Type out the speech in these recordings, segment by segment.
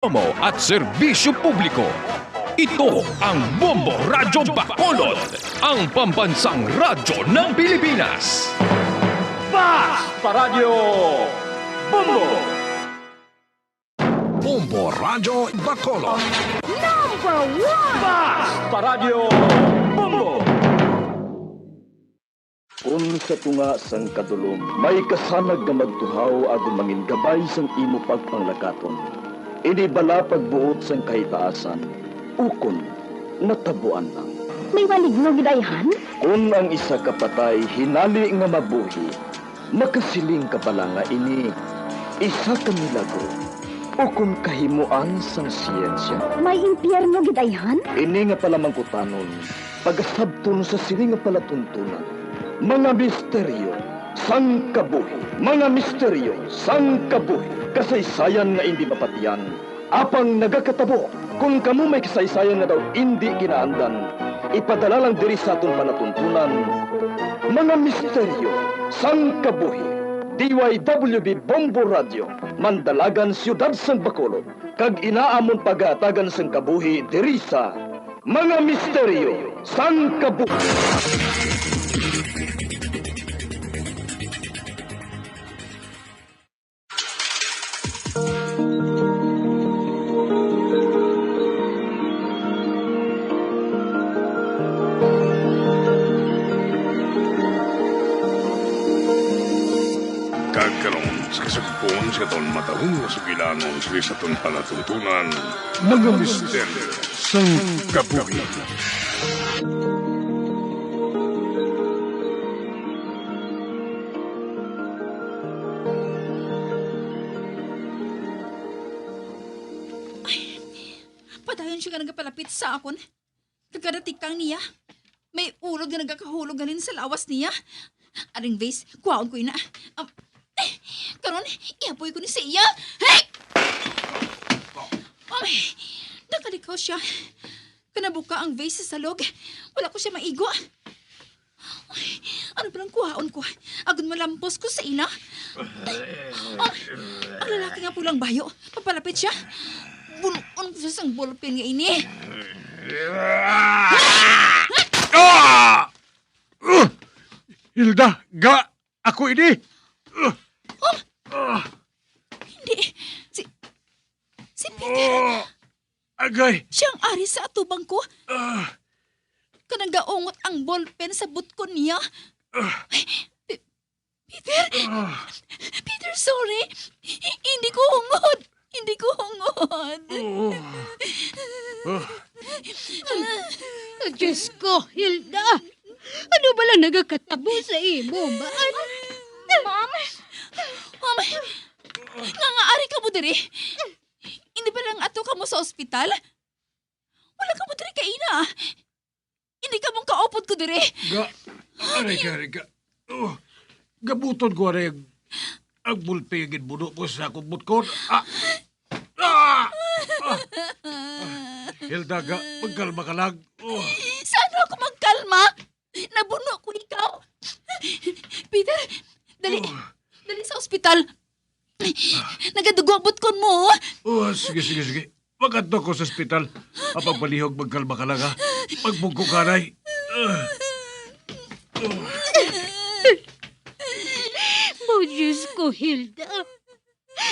Promo at serbisyo publiko. Ito ang Bombo Radyo Bacolod, ang pambansang radyo ng Pilipinas. Fast Paradyo Bombo! Bombo Radyo Bacolod. Number 1! Fast Paradyo Bombo! Kung sa tunga sang kadulom, may kasanag nga magtuhaw agon mangin gabay sang imo pagpanglakaton. Ini bala pagbuot sang kahitaasan, ukon natabuan lang. May maligno gidayhan? Kung ang isa ka patay hinali nga mabuhi, makasiling ka pala nga ini isa ka milagro. Ukon kahimuan sang siyensya. May impyerno gidayhan? Ini nga pala mangkutanon, pagasabton sa siling nga palatuntunan. Mga misteryo, sang kabuhi. Mga misteryo, sang kabuhi. Kasaysayan nga hindi mapatiyan. Apang nagakatabo, kung kamo may kasaysayan nga daw hindi ginaandan, ipadala lang diri sa aton panatuntunan. Mga misteryo, sang kabuhi. DYWB Bombo Radio, Mandalagan, Siyudad San Bacolod. Kag inaamon pagatagan sang kabuhi diri sa Mga Misteryo, sang kabuhi. Kagkaroon sa kasagpon sa katong matahong na sugilanon sa katong palatuntunan, mga misteryo sang kabuhi. Padayon siya nga nagapalapit sa akon. Nagkadatikang niya. May ulog nga nagkakahulog ganin sa lawas niya. Aring vase, kuhaon ko ina. Karon, iapoy ko ni sa iya. Hey! Nakalikaw siya. Kanabuka ang vase sa salog. Wala ko siya maigo. Ano palang kuhaon ko? Agon malampos ko sa ina. Ang lalaki nga pulang bayo. Papalapit siya. Bunuon ko sa sang ballpen nga ini. Hilda, ga! Ako ini! Hindi. Si Peter. Agay! Siyang ari sa atubang ko. Kanang gaungot ang ballpen sa butkon niya. Peter? Peter, sorry. Hindi ko hungod. Hindi ko hungod. Diyos ko, Hilda! Ano ba lang nagakatabo sa imo ba? Ma'am? Nangaari ka mo diri? Hindi ba lang ato ka mo sa ospital? Wala ka mo diri kaina. Hindi ka mong kaupod ko diri. Ga! Aray ka. Gabuton ko aray ang bulpigin buno ko sa akong butkon. Hilda, ga! Magkalma ka lang. Saan ako magkalma? Nabuno ko ikaw. Peter, dali sa ospital. Nagadugo ang butkon mo. Sige. Magadto ko sa ospital. Apag palihog, magkalma ka lang, ha? Magbungko ka, nay. Oh, Diyos ko, Hilda.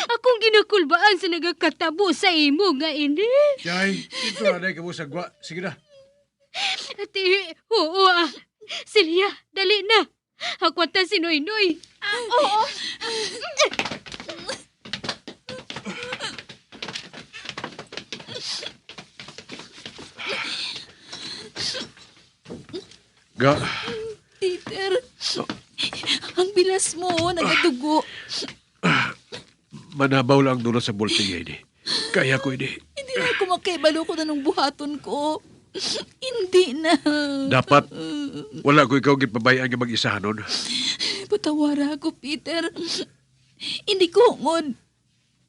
Akong ginakulbaan sa nagakatabo sa imo nga ini. Yay, ito anay ka mo sagwa. Sige na. Ate, oo Silya, dali na. Hakwata si Noy-Noy. Oo. Ga. Peter, ang bilas mo, nagadugo. Manabaw lang doon sa bulting ini. Kaya ko ini. Hindi na ako makaibalo ko na nung buhaton ko. Hindi na. Dapat, wala ko ikaw gipabayaan nga mag-isahan nun. Patawara ako, Peter. Hindi ko hungod.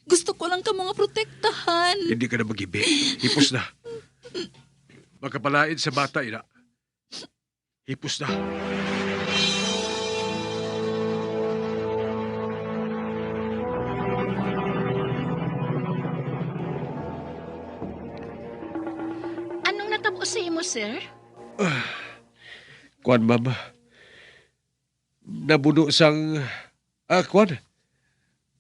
Gusto ko lang ka mga protektahan. Hindi ka na mag-ibi. Hipos na. Makapalain sa bata, ina. Hipos na. O sa imo, sir? Kuan, ma'am. Nabuno sang... kuan.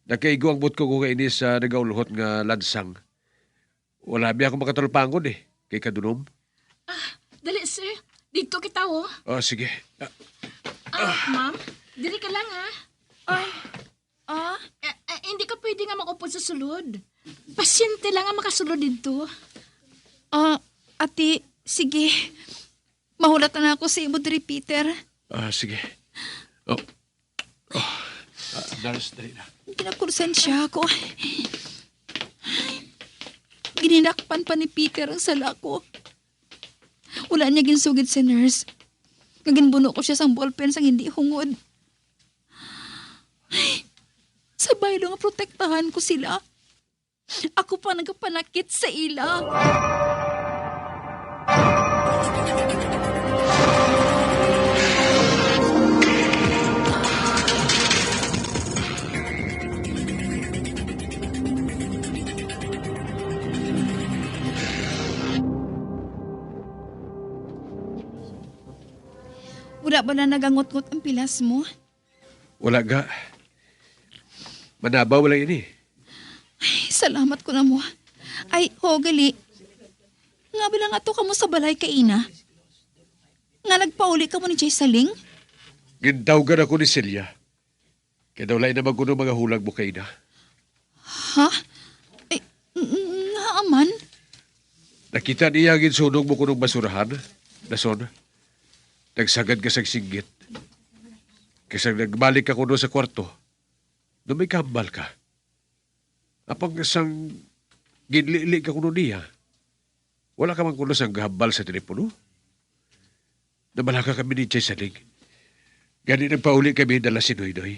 Nakaigo ang bot ko kung ini sa nagauluhot nga lansang. Wala biya akong makatulpangon kay kadunom. Dali, sir. Dito kita, oh. Sige. Ma'am, dili ka lang, Ay, hindi ka pwede nga makupod sa sulod. Pasyente lang ang makasulod dito. Ate, sige. Mahulat na ako sa imo diri, Peter. Sige. Nurse, dali na. Ginakursan siya ako. Gininakpan pa ni Peter ang sala ko. Wala niya ginsugid si nurse. Kaginbuno ko siya sang ballpen sang hindi hungod. Sabay lang nga protektahan ko sila. Ako pa nagapanakit sa ila. Wala ba na nagangot-ngot ang pilas mo? Wala ga. Manabaw lang ini. Ay, salamat ko na mo. Ay, hogali. Nga ba lang ato ka mo sa balay ka, ina? Nga nagpauli ka mo ni Jay Saling? Gindawgan ako ni Celia. Kaya daw lain na maguno mga hulag mo kay na. Ha? Ay, nga aman? Nakita niya ginsunog mo kunong basurahan. Nason. Nagsagad ka sa singgit. Kasi nagbalik ka kuno sa kwarto. Doon may kambal ka. Apang isang ginlili ka kuno niya. Wala ka man kuno sang gahambal sa telepono. Nabala ka kami ni Chay Saling. Gani nagpauli kami dala si Noy-Noy.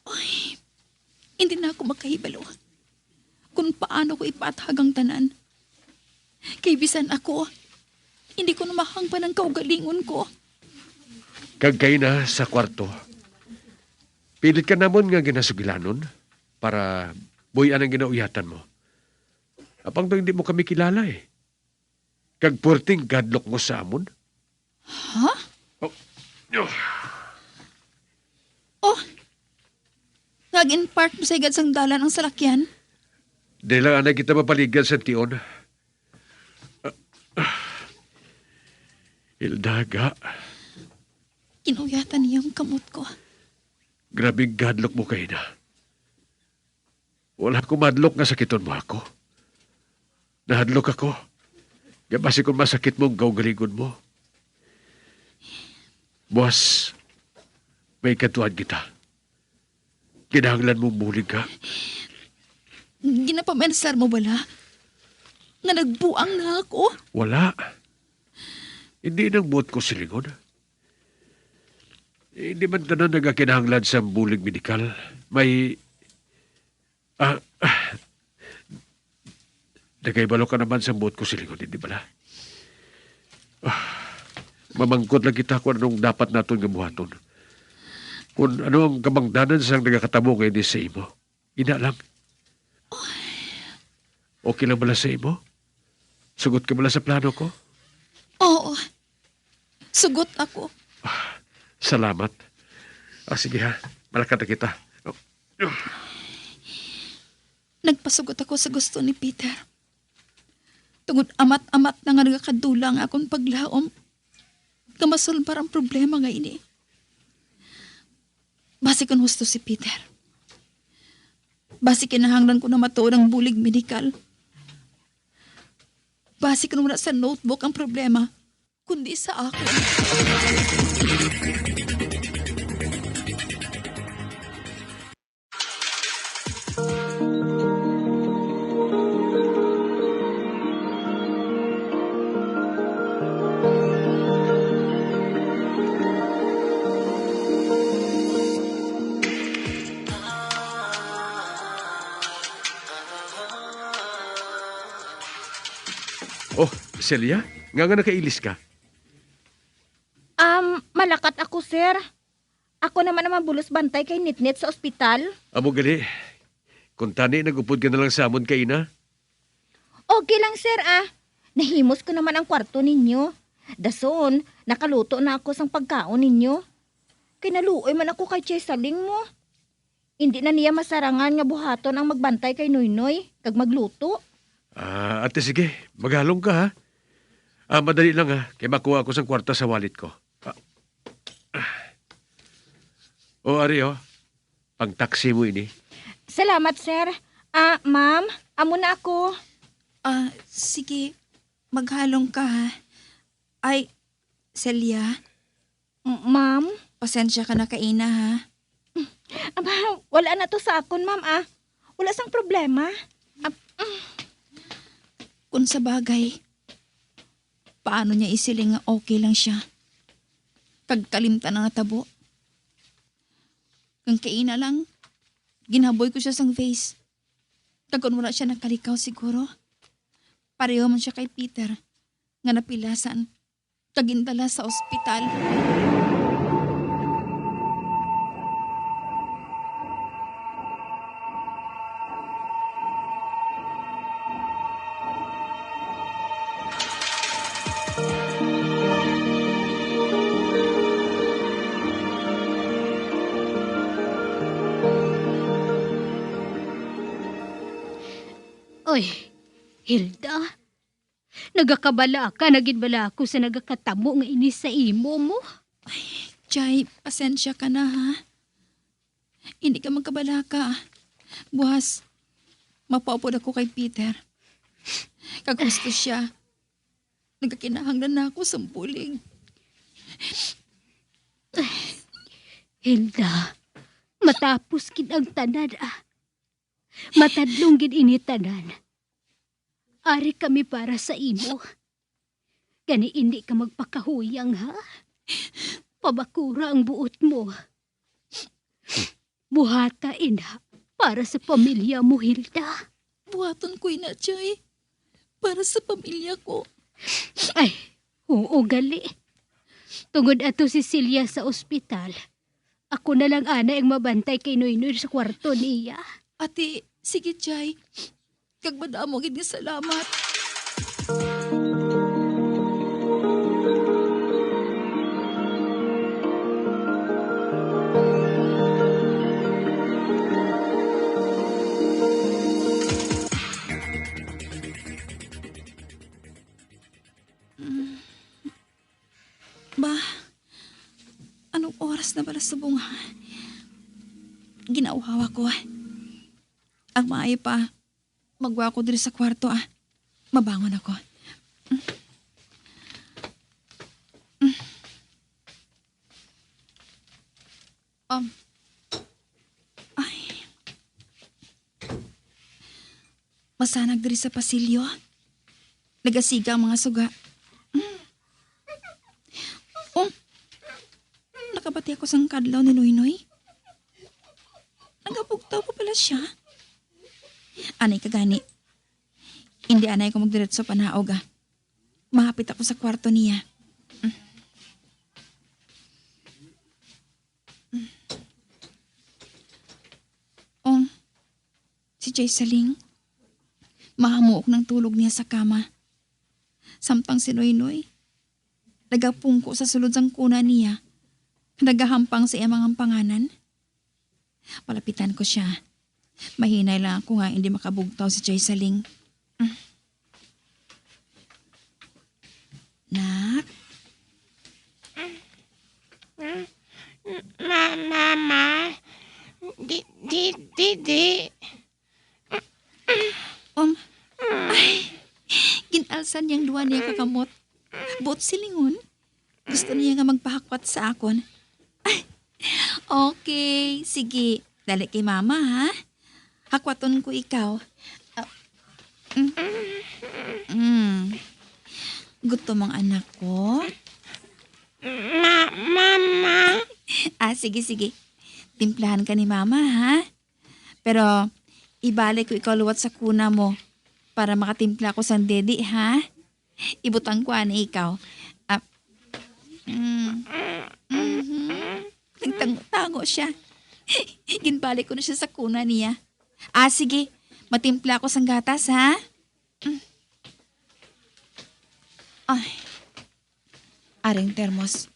Ay, hindi na ako makahibalo. Kung paano ko ipatahag ang tanan. Kay bisan ako, hindi ko namahang pa ng kaugalingon ko. Kagkay na sa kwarto. Pilit ka namon nga ginasugilanon para buyan ang ginauyatan mo. Apang to hindi mo kami kilala Kagporting gadlok mo sa amon. Ha? Oh, ngagin park mo sa igad sang dalan ang salakyan? Di lang anay kita mapaligan sa tiyon. Hildaga. Kinuyatan niya ang kamot ko. Grabing gadlok mo kayo na. Wala ko madlok nga sakiton mo ako. Nahadlok ako. Gabasi kung masakit mong gawgaligon mo. Boss, may katuan kita. Kinahanglan mong mulig ka. Ginapamensar mo bala? Nga nagbuang na ako? Wala. Hindi nang buot ko silingon. Hindi man tanan nagakinahanglan sa bulig medikal. May... Nagaibalo ka naman sa buot ko silingon, hindi ba na? Mamangkot lang kita kung anong dapat natin gabuhaton. Kung ano ang kamangdanan sa nagakatamo ngayon sa imo. Ina lang. Okay lang bala sa imo? Sugot ka bala sa plano ko? Oo. Sugot ako. Salamat. Sige ha. Malakad na kita. Nagpasugot ako sa gusto ni Peter. Tungod amat-amat na nga nagakadulang akong paglaom. Kamasulbar ang problema nga ini. Basi kung husto si Peter. Basi kinahanglan ko na matuon ang bulig medikal. Basi ko na sa notebook ang problema, kundi sa akin. Oh, Celia, nga nakailis ka. Malakat ako, sir. Ako naman ang mabulos bantay kay Nitnit sa ospital. Amo gali. Kung tani, nagupod ka na lang sa amon kay na. Okay lang, sir, Nahimos ko naman ang kwarto ninyo. Dason, nakaluto na ako sang pagkaon ninyo. Kinaluoy man ako kay Chay Saling mo. Hindi na niya masarangan nga buhaton ang magbantay kay Noynoy kag magluto. Ate, sige. Maghalong ka, ha? Madali lang, ha? Kaya makuha ako sang kwarta sa wallet ko. Ari, pang taxi mo ini. Salamat, sir. Ma'am, amo na ako. Sige. Maghalong ka, ha? Ay, Celia, Ma'am? pasensya ka na kaina, ha? Aba, wala na to sa akon, ma'am, Wala sang problema. Kung sa bagay, paano niya isiling nga okay lang siya? Kagkalimta na nga tabo. Kang kaina lang, ginaboy ko siya sang face. Kagkon wala siya nakalikaw siguro. Pareho man siya kay Peter, nga napilasan, kagindala sa ospital. Oy, Hilda. Nagakabala ka, nagidbala ako sa nagakatamo nga ini sa imo mo. Chay, pasensya ka na, ha? Hindi ka magkabala ka. Buhas, mapaupod ako kay Peter. Kagusto siya. Nagkakinahanglan na ako sa bulig. Hilda, matapos kin ang tanan, matadlong gid ini tanan. Ari kami para sa imo. Gani hindi ka magpakahuyang, ha? Pabakura ang buot mo. Buhata, ina, para sa pamilya mo, Hilda. Buhaton ko na, Chay. Para sa pamilya ko. Ay, oo, gali. Tungod ato si Celia sa ospital, ako na lang ana ang mabantay kay Noynoy sa kwarto niya. Ate, sige, Chay. Kagbada mo, gid nga salamat. Ba, anong oras na bala sa bunga? Ginauhawa ko. Ang maayo pa, magwa ko diri sa kwarto, Mabangon ako. Ay. Masanag diri sa pasilyo. Nagasiga ang mga suga. Nakabati ako sang kadlaw ni Noynoy. Nagapugtaw pa pala siya. Anay kagani. Hindi anay ko magdiretso panaog, Mahapit ako sa kwarto niya. Si Jay Saling. Mahamuok ng tulog niya sa kama. Samtang si Noynoy. Nagapungko sa sulod sang kuna niya. Nagahampang sa iyang mga panganan. Palapitan ko siya. Mahinay lang ako nga hindi makabugtaw si Jay Saling. Nak? Mama. Di. Ay, ginalsan niyang duwa niya kakamot. Buot silingon. Gusto niya nga magpahakwat sa akon. Ay, okay, sige. Dali kay mama, ha? Hakwaton ko ikaw. Gusto mong anak ko? Mama. Sige. Timplahan ka ni mama, ha? Pero, ibalik ko ikaw luwat sa kuna mo para makatimpla ko sa dedi, ha? Ibutang ko ani ikaw. Nagtango-tango siya. Ginbalik ko na siya sa kuna niya. Sige. Matimpla ko sang gatas, ha? Ay, aring termos.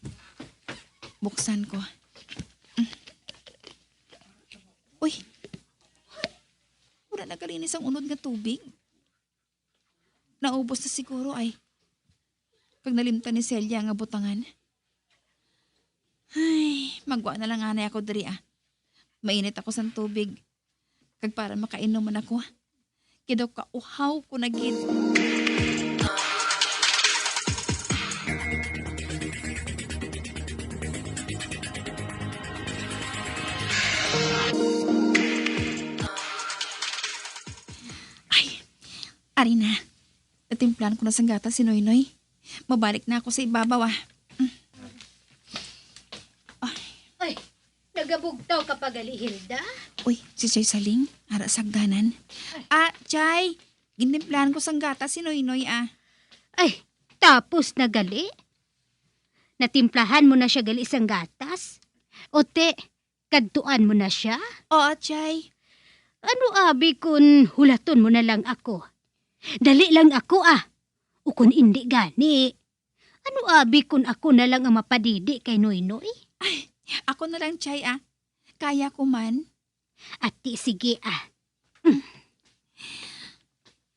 Buksan ko. Uy, wala nagalinis ang unod nga tubig. Naubos na siguro ay kag nalimtan ni Celia nga butangan. Ay, magwa na lang anay ako diri ah. Mainit ako sa tubig. Kag para makainom man ako. Kidaw ka uhaw ko na gid. Ay, ari na. Natimplan ko na sang gata si Noynoy. Mabalik na ako sa ibabaw ah. Ay, nagabugtaw ka pa gali, Hilda? Uy, si Chay Saling, ara sagdanan. Ah, Chay, ginimplahan ko sang gata si Noynoy ah. Ay, tapos na gali? Natimplahan mo na siya gali isang gatas? O te, kadtuan mo na siya? Oo, Chay. Ano abi kun hulaton mo na lang ako? Dali lang ako ah. O kun hindi gani. Ano abi kun ako na lang ang mapadidi kay Noynoy? Ay, ako na lang, Chay ah. Kaya ko man. Ati sige ah.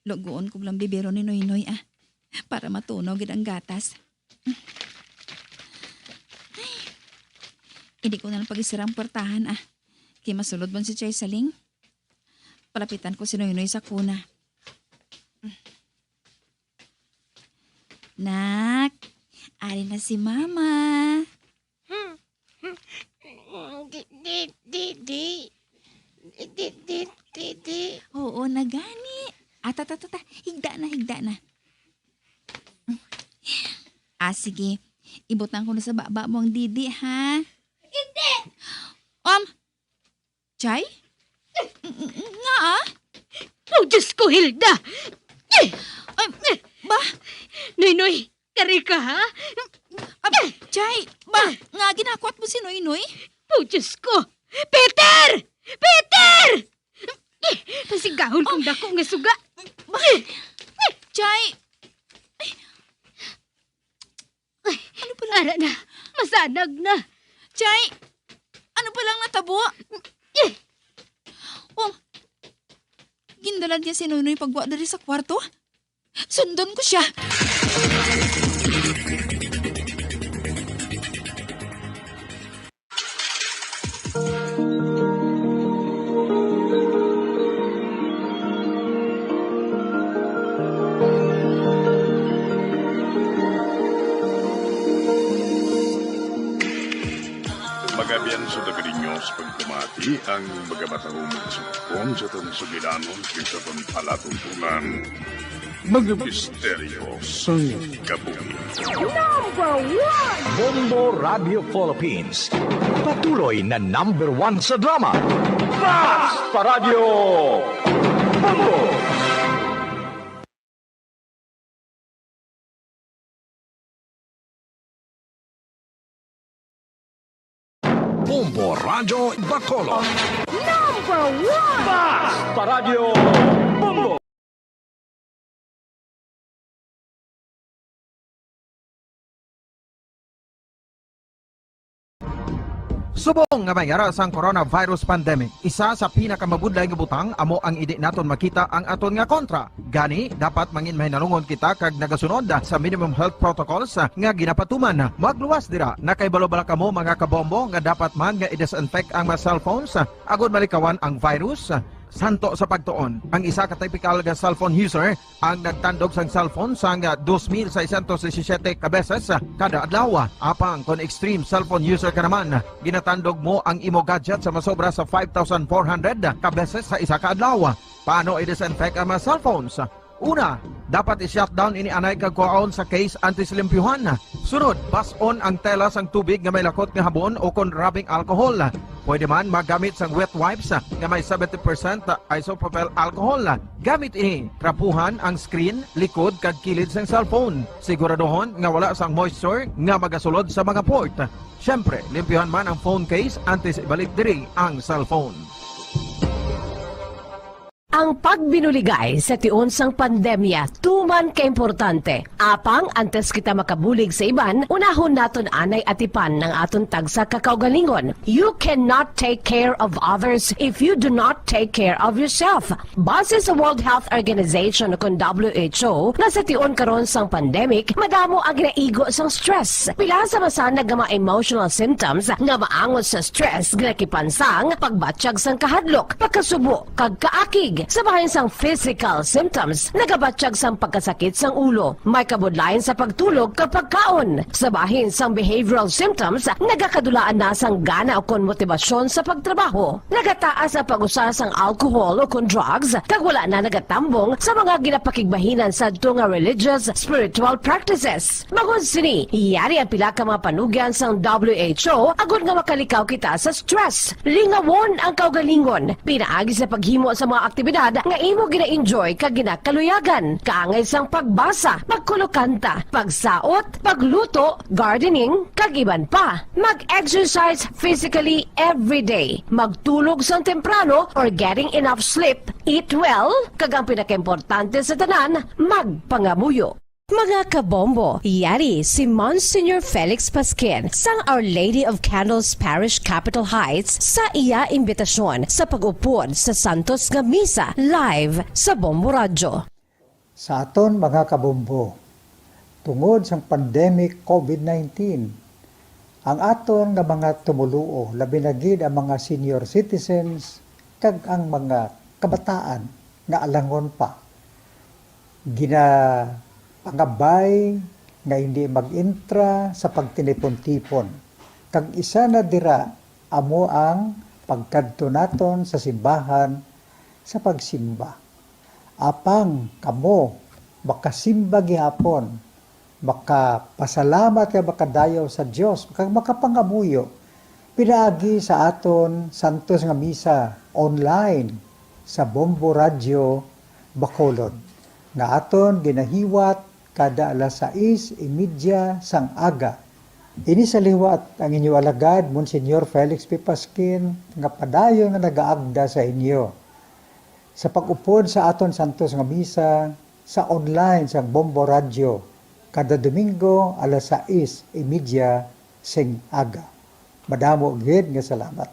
Lugoon ko lang bibiro ni Noynoy ah. Para matunog gid ang gatas. Ay, hindi ko na lang pag-isirang portahan ah. Kaya masulod man si Chay Saling. Palapitan ko si Noynoy sa kuna. Nak, ari na si Mama. Oo, nagani. Higda na. Ah, sige. Ibutan ko na sa baba mo ang didi, ha? Hindi! Chay? Nga, ah? Oh, Diyos ko, Hilda! Ba? Noynoy, kari ka ha? Chay, ba? Nga ginakwat mo si Noynoy? Oh, Diyos ko! Peter! Peter! Pasigahon kong dako nga suga. Chay! Ano pala? Ara na, masanag na. Chay! Ano palang natabo? Gindalan niya si Noynoy pagwa dari sa kwarto? Sundon ko siya. Magabian sa dagarinyo sa pagkumati ang magamatahong sukon sa tansugilanon sa palatuntunan. Mga misteryo sa Kabuhi. Bombo Radio Philippines. Patuloy na #1 sa drama. Basta Radio Bombo! Bombo Radio Bacolod. Basta Radio Bombo! Subong nga mayara sang coronavirus pandemic, isa sa pinakamabudlay nga butang amo ang idi naton makita ang aton nga kontra. Gani dapat mangin mahinalungon kita kag nagasunod sa minimum health protocols nga ginapatuman. Magluwas dira nakaibalo-bala kamo mga kabombo nga dapat man nga i-disinfect ang mga cellphones agud malikawan ang virus. Santo sa pagtuon, ang isa ka typical nga cellphone user ang nagtandog sang cellphone sang 2,617 ka beses kada adlaw. Apang kon extreme cellphone user ka naman, ginatandog mo ang imo gadget sa masobra sa 5,400 ka beses sa isa ka adlaw. Paano i-disinfect ang mga cellphones? Una, dapat i-shutdown ini anay kag kuhaon sa case anti-silimpyuhan. Sunod, pass-on ang tela sang tubig nga may lakot nga habon o kon rubbing alcohol. Pwede man magamit sang wet wipes nga may 70% isopropyl alcohol. Gamit ini, trapuhan ang screen, likod kag kilid sang cellphone. Siguraduhon nga wala sang moisture nga magasulod sa mga port. Syempre, limpyuhan man ang phone case antes ibalik diri ang cellphone. Ang pagbinuligay sa tiunsang pandemya, tuman ka importante. Apang antes kita makabulig sa iban, unahon naton anay atipan ng aton tagsa kakaugalingon. You cannot take care of others if you do not take care of yourself. Base sa World Health Organization kung WHO, na sa tiun karon sang pandemic, madamo ang ginaigo sang stress. Pila sa masanag nga mga emotional symptoms nga maangon sa stress ginakipansang pagbatsyag sang kahadlok, pagkasubo, kag kaakig. Sa bahin sang physical symptoms, nagabatsyag sang pagkasakit sang ulo, may kabudlayan sa pagtulog kapag kaon. Sa bahin sang behavioral symptoms, nagakadulaan na sang gana o kon motibasyon sa pagtrabaho. Nagataas ang pag-usa sang alcohol o kon drugs, kag wala na nagatambong sa mga ginapakigbahinan sa nga religious, spiritual practices. Bagon sini, iyari ang pila ka mga panugyan sang WHO agud nga makalikaw kita sa stress. Lingawon ang kaugalingon, pinaagi sa paghimo sa mga aktibidad nga imo gina-enjoy kag ginakaluyagan, kaangay sang pagbasa, pagkulokanta, pagsaot, pagluto, gardening, kag iban pa. Mag-exercise physically every day, magtulog sang temprano or getting enough sleep, eat well, kag ang pinakaimportante sa tanan, magpangamuyo. Mga kabombo, yari si Monsignor Felix Pasquin sang Our Lady of Candles Parish Capitol Heights sa iya imbitasyon sa pag-upod sa Santos nga Misa live sa Bombo Radyo. Sa aton mga kabombo, tungod sang pandemic COVID-19, ang aton nga mga tumuluo, labi na gid ang mga senior citizens kag ang mga kabataan nga alangon pa, pangabay nga hindi mag-intra sa pagtinipon-tipon. Kag isa na dira amo ang pagkadto naton sa simbahan sa pagsimba. Apang kamo makasimba gihapon, makapasalamat ka makadayaw sa Dios, makapangamuyo. Pinaagi sa aton Santos nga Misa online sa Bombo Radyo Bacolod nga aton ginahiwat kada alas 6:30 sang aga. Ini sa liwat ang inyo alagad, Monsignor Felix P. Pasquin, nga padayon nga nagaagda sa inyo. Sa pag-upod sa aton Santos nga Misa, sa online sa Bombo Radio, kada Domingo alas 6:30 sing aga. Madamo gid nga salamat.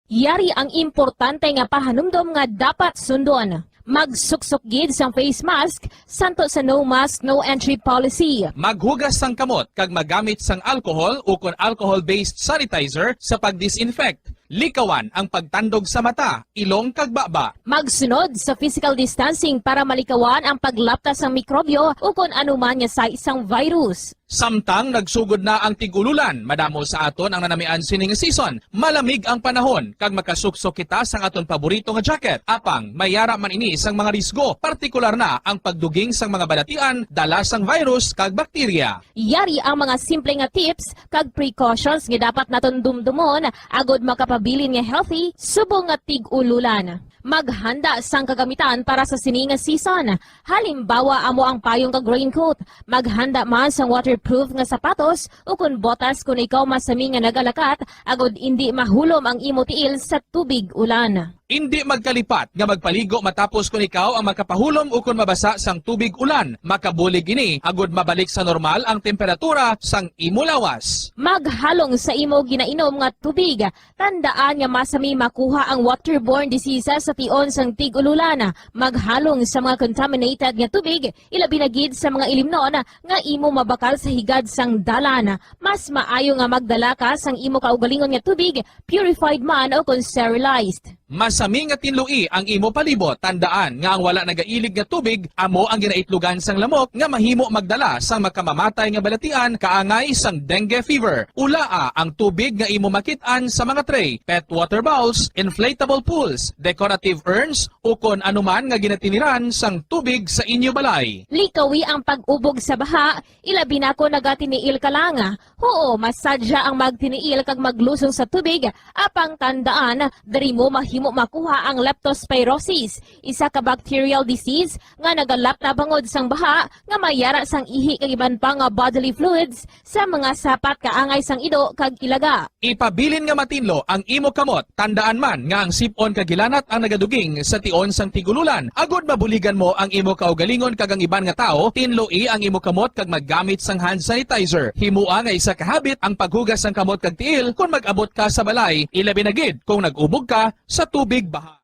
Yari ang importante nga pahanumdom nga dapat sundon. Magsuksok gid sang face mask, santo sa no mask, no entry policy. Maghugas sang kamot kag magamit sang alcohol o kon alcohol-based sanitizer sa pag-disinfect. Likawan ang pagtandog sa mata, ilong kag baba. Magsunod sa physical distancing para malikawan ang paglaptas ng mikrobyo o kung anuman niya sa isang virus. Samtang nagsugod na ang tig-ululan, madamo sa aton ang nanamian sining season. Malamig ang panahon kag makasuksok kita sang aton paborito nga jacket. Apang mayara man ini sang mga risgo, partikular na ang pagduging sang mga balatian, dala sang virus kag bakterya. Yari ang mga simple nga tips kag precautions nga dapat naton dumdumon agod makapabilin nga healthy subong nga tig-ululan. Maghanda sang kagamitan para sa sini nga season. Halimbawa amo ang payong kag raincoat. Maghanda man sang waterproof nga sapatos o kun botas kung ikaw masami nga nagalakat agod hindi mahulom ang imo tiil sa tubig ulan. Hindi magkalipat nga magpaligo matapos kung ikaw ang makapahulom o kung mabasa sang tubig ulan. Makabulig ini agud mabalik sa normal ang temperatura sang imo lawas. Maghalong sa imo ginainom nga tubig. Tandaan nga masami makuha ang waterborne diseases sa tion sang tig-ululan. Maghalong sa mga contaminated nga tubig, ilabi na gid sa mga ilimnon nga imo mabakal sa higad sang dalan. Mas maayo nga magdala ka sang imo kaugalingon nga tubig, purified man o kung sterilized. Masami nga tinlui ang imo palibot. Tandaan nga ang wala nagailig nga tubig amo ang ginaitlugan sang lamok nga mahimo magdala sang makamamatay nga balatian kaangay sang dengue fever. Ulaa ang tubig nga imo makit-an sa mga tray, pet water bowls, inflatable pools, decorative urns o kon anuman nga ginatiniran sang tubig sa inyo balay. Likawi ang pag-ubog sa baha, ilabi na ko nagatiniil ka lang. Oo, masadya ang magtiniil kag maglusong sa tubig, apang tandaan, dari mo mahimo makuha ang leptospirosis, isa ka bacterial disease nga nagalap na bangod sang baha nga mayara sang ihi kag iban pa nga bodily fluids sa mga sapat kaangay sang ido kag ilaga. Ipabilin nga matinlo ang imo kamot, tandaan man nga ang sipon kag gilanat ang nagaduging sa tion sang tigululan. Agod mabuligan mo ang imo kaugalingon kag ang iban nga tao, tinloi ang imo kamot kag maggamit sang hand sanitizer. Himua nga isa ka habit ang paghugas sang kamot kag tiil kung mag-abot ka sa balay, ilabi na gid kung nag-ubog ka sa tubig baha.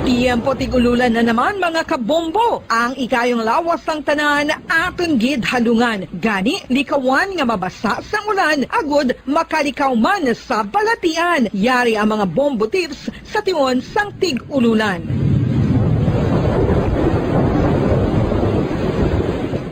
Tiyempo tigululan na naman mga kabombo. Ang ikayong lawas ng tanan aton gid halungan. Gani likawan nga mabasa sa ulan agud makalikaw man sa balatian. Yari ang mga bombo tips sa tion sang tigululan.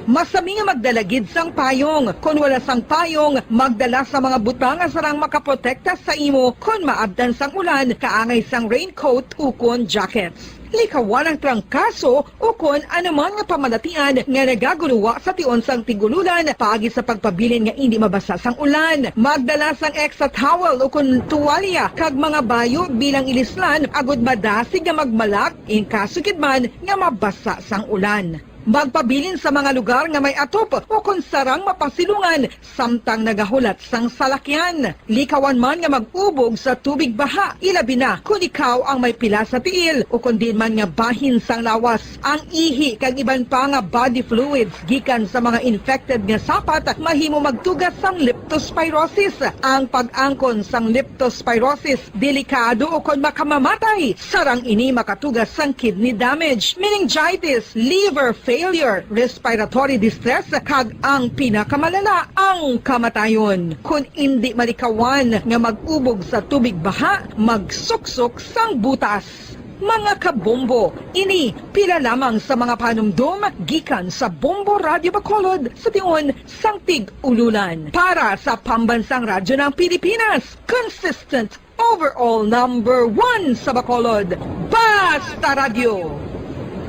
Masami nga magdalagid sang payong. Kung wala sang payong, magdala sa mga butang nga sarang makaprotekta sa imo kung maabdan sang ulan, kaangay sang raincoat ukon jackets. Likawan ang trangkaso o kung anuman nga pamalatian nga nagaguluwa sa tion sang tigululan paagi sa pagpabilin nga hindi mabasa sang ulan. Magdala sang extra towel o kung tuwalya kag mga bayo bilang ilislan agud madasig nga magmalak in kaso gid man nga mabasa sang ulan. Magpabilin sa mga lugar nga may atop o kung sarang mapasilungan samtang nagahulat sang salakyan. Likawan man nga mag-ubog sa tubig baha, ilabi na kung ikaw ang may pila sa tiil o kung din man nga bahin sang lawas. Ang ihi kag iban pa nga body fluids gikan sa mga infected nga sapat mahimo magtugas sang leptospirosis. Ang pag-angkon sang leptospirosis delikado o kung makamamatay. Sarang ini makatugas sang kidney damage, meningitis, liver failure, respiratory distress, kag ang pinakamalala, ang kamatayon. Kung hindi malikawan nga mag-ubog sa tubig baha, magsuksok sang butas. Mga kabombo, ini pila lamang sa mga panumdum gikan sa Bombo Radio Bacolod sa tion sang tig-ululan. Para sa pambansang radyo ng Pilipinas, consistent overall number 1 sa Bacolod, Basta Radio,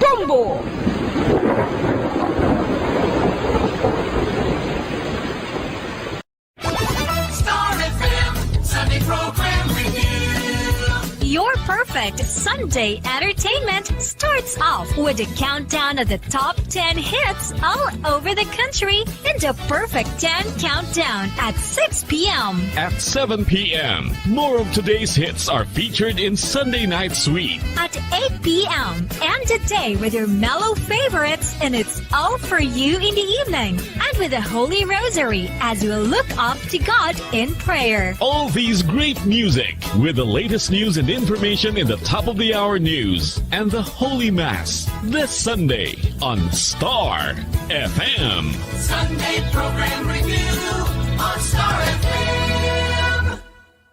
Bombo! Star FM Sunday Program Review. Your perfect Sunday entertainment starts off with a countdown of the top 10 hits all over the country and the perfect 10 countdown at 6 p.m. At 7 p.m., more of today's hits are featured in Sunday Night Sweet. At 8 p.m. and a day with your mellow favorites, and it's all for you in the evening. And with the Holy Rosary as you look up to God in prayer. All these great music with the latest news and information in the top of the hour news and the Holy Mass this Sunday on Star FM. Sunday Program Review on Star FM.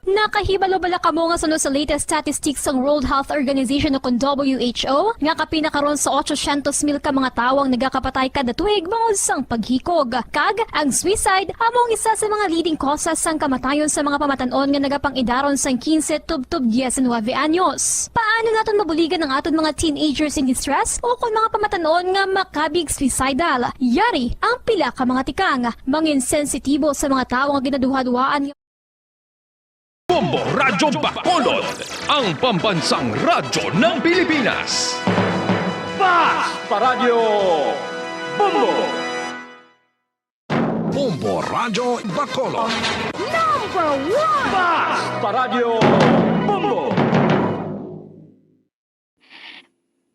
Nakahibalo-bala kamo nga sunod sa latest statistics ng World Health Organization o WHO nga kapinakaron sa 800,000 ka mga tawang nagakapatay kada tuig bangod sang paghikog. Kag ang suicide among isa sa mga leading causes sang kamatayon sa mga pamatanon nga nagapangidaron sang 15 tubtob 19 anyos. Paano naton mabuligan ang aton mga teenagers in distress o kung mga pamatanon nga makabig suicidal? Yari ang pila ka mga tikang mangin sensitibo sa mga tawo nga ginaduha-duhaan. Bombo Radyo Bacolod, ang pambansang radyo ng Pilipinas. Basta Radio Bombo! Bombo Radyo Bacolod. Number 1! Basta Radio Bombo!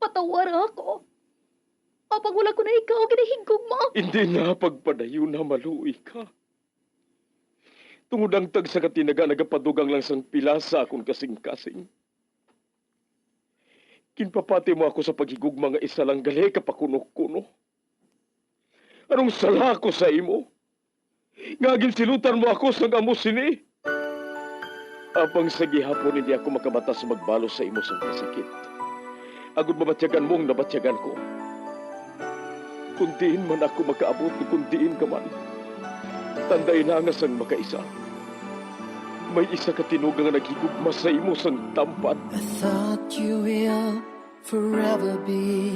Patawar ako. Kapag wala ko na ikaw, ginahigog mo. Hindi na pagpadayo na maluwi ka. Tungod ang tag sa katinaga nagapadugang lang sang pila sa akong kasing-kasing. Kinpapati mo ako sa paghigug mga isa lang gali kapakuno-kuno. Anong sala ko sa imo? Ngagin silutan mo ako sa amo sini. Apang sa gihapon hindi ako makabatas magbalo sa imo sa sakit. Agud mabatyagan mong nabatyagan ko. Kundiin man ako makaabot, kundiin ka man. Tanday na nga sang makaisa. May isa ka tinugang nga naghigugma sa imo sang tampat. I thought you will forever be